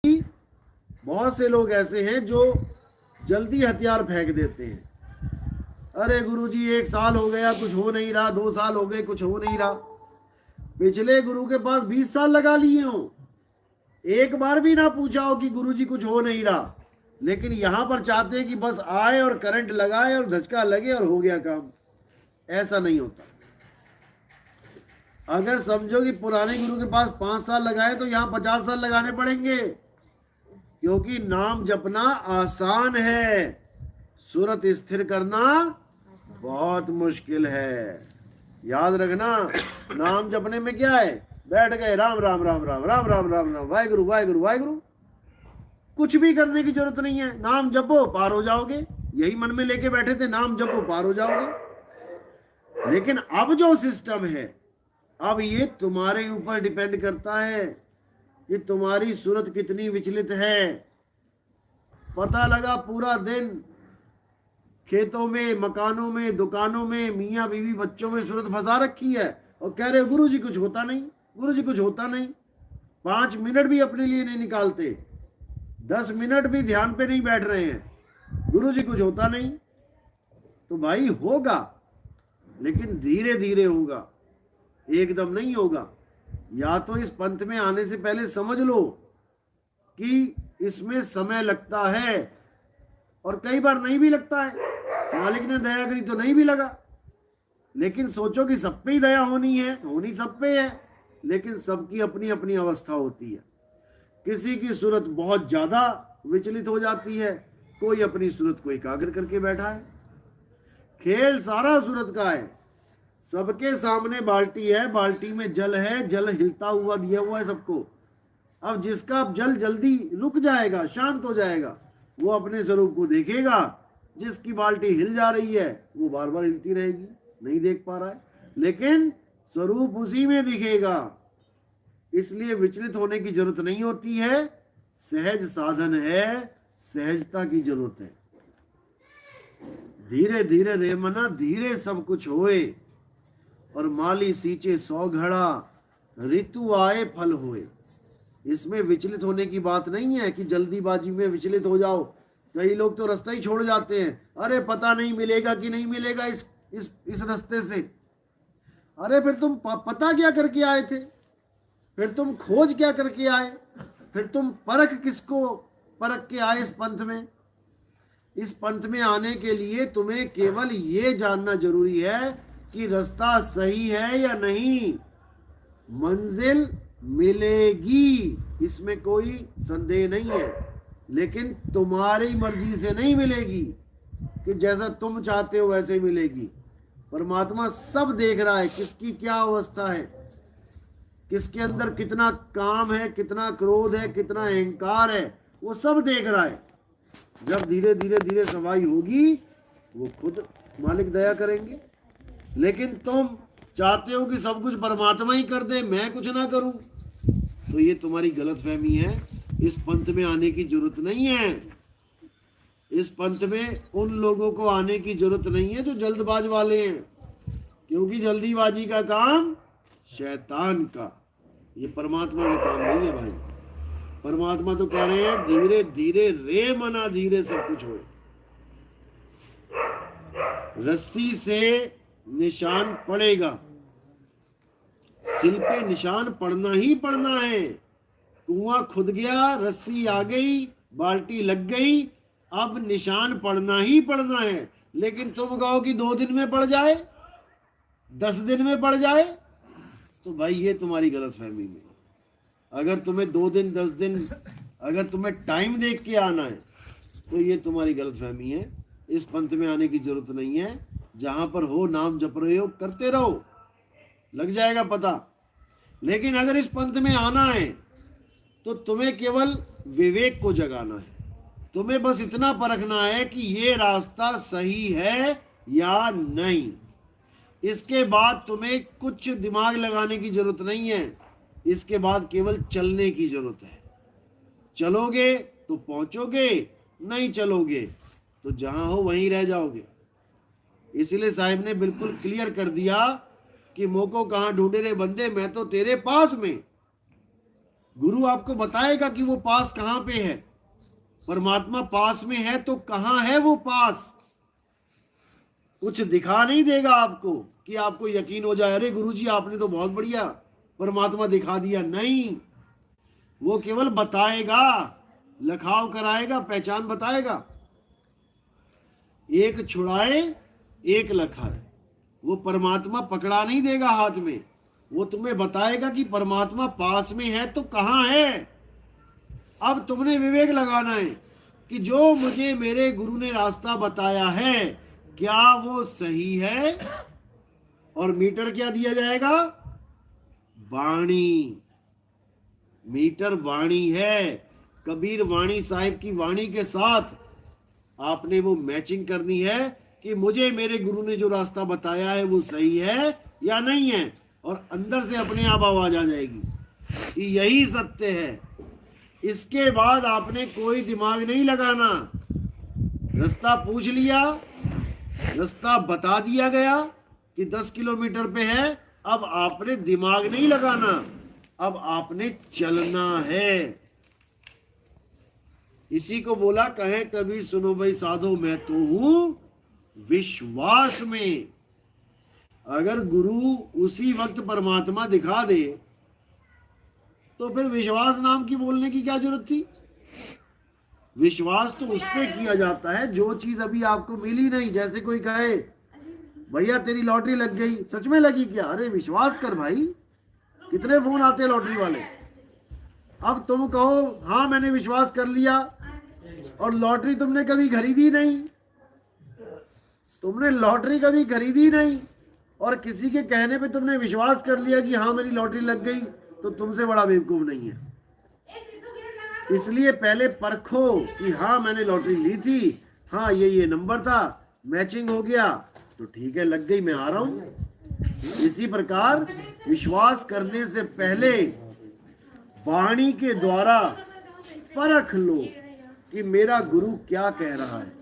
बहुत से लोग ऐसे हैं जो जल्दी हथियार फेंक देते हैं। अरे गुरुजी 1 साल हो गया कुछ हो नहीं रहा, 2 साल हो गए कुछ हो नहीं रहा। पिछले गुरु के पास 20 साल लगा लिए हो, एक बार भी ना पूछा हो कि गुरुजी कुछ हो नहीं रहा, लेकिन यहां पर चाहते हैं कि बस आए और करंट लगाए और धचका लगे और हो गया काम। ऐसा नहीं होता। अगर समझो कि पुराने गुरु के पास 5 साल लगाए तो यहां 50 साल लगाने पड़ेंगे, क्योंकि नाम जपना आसान है, सूरत स्थिर करना बहुत मुश्किल है। याद रखना, नाम जपने में क्या है, बैठ गए राम राम राम राम राम राम राम राम वाहेगुरु वाहेगुरु वाहेगुरु, कुछ भी करने की जरूरत नहीं है। नाम जपो पार हो जाओगे, यही मन में लेके बैठे थे, नाम जपो पार हो जाओगे। लेकिन अब जो सिस्टम है, अब ये तुम्हारे ऊपर डिपेंड करता है कि तुम्हारी सूरत कितनी विचलित है। पता लगा पूरा दिन खेतों में, मकानों में, दुकानों में, मियाँ बीवी बच्चों में सूरत फंसा रखी है और कह रहे गुरु जी कुछ होता नहीं, गुरु जी कुछ होता नहीं। 5 मिनट भी अपने लिए नहीं निकालते, 10 मिनट भी ध्यान पे नहीं बैठ रहे हैं, गुरु जी कुछ होता नहीं। तो भाई होगा, लेकिन धीरे धीरे होगा, एकदम नहीं होगा। या तो इस पंथ में आने से पहले समझ लो कि इसमें समय लगता है, और कई बार नहीं भी लगता है, मालिक ने दया करी तो नहीं भी लगा। लेकिन सोचो कि सब पे ही दया होनी है, होनी सब पे है, लेकिन सबकी अपनी अपनी अवस्था होती है। किसी की सूरत बहुत ज्यादा विचलित हो जाती है, कोई अपनी सूरत को एकाग्र करके बैठा है। खेल सारा सूरत का है। सबके सामने बाल्टी है, बाल्टी में जल है, जल हिलता हुआ दिया हुआ है सबको। अब जिसका जल जल्दी रुक जाएगा, शांत हो जाएगा, वो अपने स्वरूप को देखेगा। जिसकी बाल्टी हिल जा रही है वो बार बार हिलती रहेगी, नहीं देख पा रहा है, लेकिन स्वरूप उसी में दिखेगा। इसलिए विचलित होने की जरूरत नहीं होती है, सहज साधन है, सहजता की जरूरत है। धीरे धीरे रे मना, धीरे सब कुछ होए, और माली सींचे 100 घड़ा, ऋतु आए फल होए। इसमें विचलित होने की बात नहीं है कि जल्दीबाजी में विचलित हो जाओ। कई लोग तो रास्ता ही छोड़ जाते हैं, अरे पता नहीं मिलेगा कि नहीं मिलेगा इस रास्ते से। अरे फिर तुम पता क्या करके आए थे, फिर तुम खोज क्या करके आए, फिर तुम परख किसको परख के आए इस पंथ में। इस पंथ में आने के लिए तुम्हें केवल ये जानना जरूरी है कि रास्ता सही है या नहीं। मंजिल मिलेगी, इसमें कोई संदेह नहीं है, लेकिन तुम्हारी मर्जी से नहीं मिलेगी कि जैसा तुम चाहते हो वैसे ही मिलेगी। परमात्मा सब देख रहा है, किसकी क्या अवस्था है, किसके अंदर कितना काम है, कितना क्रोध है, कितना अहंकार है, वो सब देख रहा है। जब धीरे धीरे धीरे सफाई होगी, वो खुद मालिक दया करेंगे। लेकिन तुम चाहते हो कि सब कुछ परमात्मा ही कर दे, मैं कुछ ना करूं, तो ये तुम्हारी गलतफहमी है। इस पंथ में आने की जरूरत नहीं है। इस पंथ में उन लोगों को आने की जरूरत नहीं है जो जल्दबाज वाले हैं, क्योंकि जल्दीबाजी का काम शैतान का, ये परमात्मा का काम नहीं है भाई। परमात्मा तो कह रहे हैं धीरे धीरे रे मना, धीरे सब कुछ होए। रस्सी से निशान पड़ेगा, सिल पे निशान पड़ना ही पड़ना है। कुआं खुद गया, रस्सी आ गई, बाल्टी लग गई, अब निशान पड़ना ही पड़ना है। लेकिन तुम कहो कि 2 दिन में पड़ जाए, 10 दिन में पड़ जाए, तो भाई ये तुम्हारी गलतफहमी में। अगर तुम्हें 2 दिन 10 दिन, अगर तुम्हें टाइम देख के आना है, तो ये तुम्हारी गलतफहमी है। इस पंथ में आने की जरूरत नहीं है। जहां पर हो नाम जप रहे हो, करते रहो, लग जाएगा पता। लेकिन अगर इस पंथ में आना है तो तुम्हें केवल विवेक को जगाना है। तुम्हें बस इतना परखना है कि ये रास्ता सही है या नहीं। इसके बाद तुम्हें कुछ दिमाग लगाने की जरूरत नहीं है। इसके बाद केवल चलने की जरूरत है। चलोगे तो पहुंचोगे, नहीं चलोगे तो जहां हो वहीं रह जाओगे। इसलिए साहिब ने बिल्कुल क्लियर कर दिया कि मोको कहां ढूंढे रे बंदे, मैं तो तेरे पास में। गुरु आपको बताएगा कि वो पास कहाँ पे है। परमात्मा पास में है तो कहाँ है वो पास, कुछ दिखा नहीं देगा आपको कि आपको यकीन हो जाए, अरे गुरुजी आपने तो बहुत बढ़िया परमात्मा दिखा दिया। नहीं, वो केवल बताएगा, लखाव कराएगा, पहचान बताएगा। एक छुड़ाए एक लखाए, वो परमात्मा पकड़ा नहीं देगा हाथ में, वो तुम्हें बताएगा कि परमात्मा पास में है तो कहाँ है। अब तुमने विवेक लगाना है कि जो मुझे मेरे गुरु ने रास्ता बताया है क्या वो सही है। और मीटर क्या दिया जाएगा, वाणी। मीटर वाणी है, कबीर वाणी साहिब की वाणी के साथ आपने वो मैचिंग करनी है कि मुझे मेरे गुरु ने जो रास्ता बताया है वो सही है या नहीं है। और अंदर से अपने आप आवाज आ जाएगी कि यही सत्य है। इसके बाद आपने कोई दिमाग नहीं लगाना। रास्ता पूछ लिया, रास्ता बता दिया गया कि 10 किलोमीटर पे है, अब आपने दिमाग नहीं लगाना, अब आपने चलना है। इसी को बोला कहे कबीर सुनो भाई साधो मैं तो हूं विश्वास में। अगर गुरु उसी वक्त परमात्मा दिखा दे तो फिर विश्वास नाम की बोलने की क्या जरूरत थी। विश्वास तो उस पर किया जाता है जो चीज अभी आपको मिली नहीं। जैसे कोई कहे भैया तेरी लॉटरी लग गई, सच में लगी क्या, अरे विश्वास कर भाई, कितने फोन आते हैं लॉटरी वाले। अब तुम कहो हाँ मैंने विश्वास कर लिया और लॉटरी तुमने कभी खरीदी नहीं, तुमने लॉटरी कभी खरीदी नहीं और किसी के कहने पे तुमने विश्वास कर लिया कि हाँ मेरी लॉटरी लग गई, तो तुमसे बड़ा बेवकूफ नहीं है। इसलिए पहले परखो कि हाँ मैंने लॉटरी ली थी, हाँ ये नंबर था, मैचिंग हो गया तो ठीक है, लग गई, मैं आ रहा हूं। इसी प्रकार विश्वास करने से पहले वाणी के द्वारा परख लो कि मेरा गुरु क्या कह रहा है।